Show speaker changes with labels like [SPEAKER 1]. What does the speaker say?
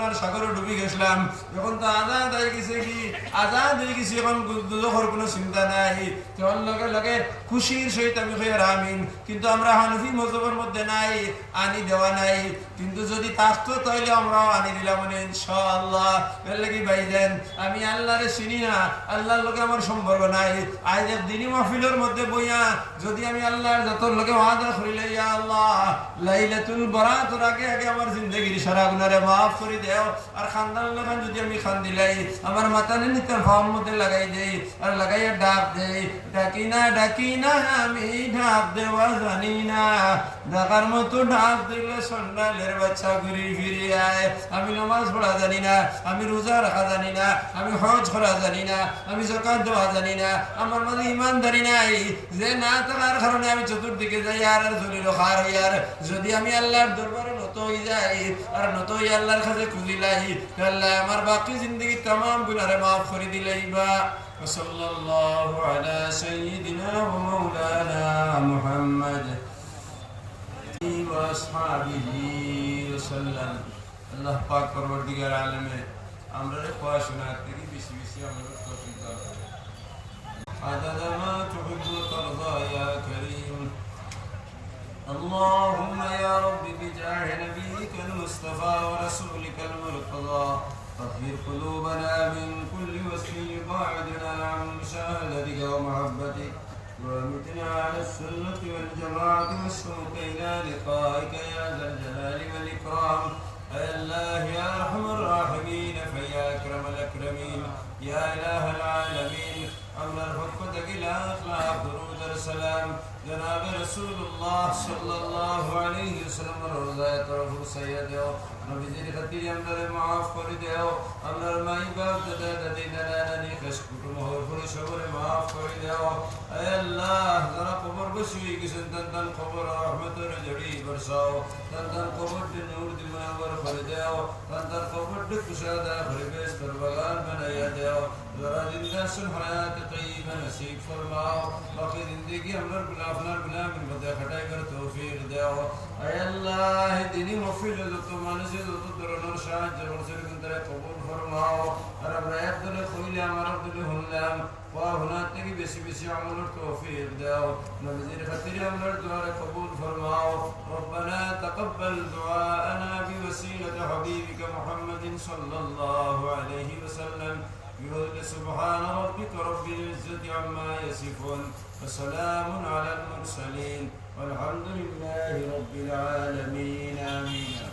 [SPEAKER 1] গুনার সাগরে ডুবে গেছিলাম, এখন তো আজাদ হয়ে গেছে, কি আজাদ হয়ে গেছি, এখন দুজখের কোনো চিন্তা নাই। তখন লগে লগে খুশির সহিত আমি কইয়ার আমিন। কিন্তু আমরা হানফি মজহবের মধ্যে নাই, আনি দেওয়া নাই। কিন্তু যদি থাকতো তাহলে আমরাও আনি দিলাম মানে ইনশাআল্লাহ। এর লাগি ভাইজান আমি আল্লাহরে চিনি না, আল্লাহর লোকে আমার সম্পর্ক নাই। আজ দিনই মাহফিলের মধ্যে বইয়া যদি আমি আল্লাহর যত লোকে ওয়াদা করিলে ইয়া আল্লাহ লাইলাতুল বরাতের আগে আগে আমার জিন্দেগির সারা গুনারে মাফ করে দেও। আর খানদান লাগান যদি আমি খান দিলাই আমার মাথা নিতে ফার্ম মধ্যে লাগাই দেই, আর লাগাইয়া ডাক দেই, ডাকি না আমি ডাক দেওয়া জানি না, ডাকার মতো ডাক দিলে সন্ডালের বাচ্চা ঘুরি ফিরে আয়। আমি নামাজ পড়া জানি না, আমি রোজা রাখা জানি না, আমি হজ করা জানি না, আমি যাকাত দেওয়া জানি না, আমার মধ্যে ইমানদারি নাই। যে না থাকার কারণে আমি চতুর্দিকে যাই আর জলিল খার হই। আর যদি আমি আল্লাহর দরবারে নত হয়ে যাই আর নত হয়ে আল্লাহর কাছে খুঁজিলাই, আল্লাহ আমার বাকি জিন্দগি तमाम গুনাহে মাফ করে দিলেই বা। সাল্লাল্লাহু আলা সাইয়্যিদিনা ওয়া মাওলানা মুহাম্মদ ওয়া আসহাবিহি ওয়া সাল্লাম। আল্লাহ পাক পরবর্তীকার আলেমে আমরা পড়াশোনা থেকে বেশি বেশি আমাদের তৌফিক দান করুন। عدد ما تحب وترضى يا كريم. اللهم يا رب بجاه نبيك المصطفى ورسولك المرتضى طهر قلوبنا من كل وصف يباعدنا عن مشاهدتك ومحبتك، وامتنا على السنة والجماعة والشوق إلى لقائك يا ذا الجلال والإكرام. يا الله يا أرحم الراحمين، فيا أكرم الأكرمين، يا إله العالمين. أمر حكمتك لا أخلاق درود السلام جناب رسول الله صلى الله عليه وسلم روزہ طرف سیدو نبی جی خطیر امر معاف کر دیو. امر مائی باپ دادا دادی نانا نانی خشکوٹ مہور پر شبر معاف کر دیو. اے اللہ ذرا قبر بشوی کسن تن تن قبر رحمت رجڑی برساو، تن تن قبر نور دی منور کر دیو، تن تن قبر کشادہ خربیس در بغان بنایا دیو. ذرا زندہ سن حیات طیبہ نصیب فرماؤ، باقی زندگی ہمر گناہگار گناہ من بدہ کھٹائی کر توفیق دیو. اے اللہ دینی مفیل تو مانسی تو درنور شاہ جبر سے گندر قبول فرماؤ. رب رایت دل خویل امر دل ہنلام وہنات کی بیسی بیسی عمل توفیق دیو. نبی خاطر امر دعا قبول فرماؤ. ربنا تقبل دعاءنا بوسیلة حبیبک محمد صلی اللہ علیہ وسلم. بقول سبحان ربك رب العزة عما يصفون وسلام على المرسلين والحمد لله رب العالمين. آمين.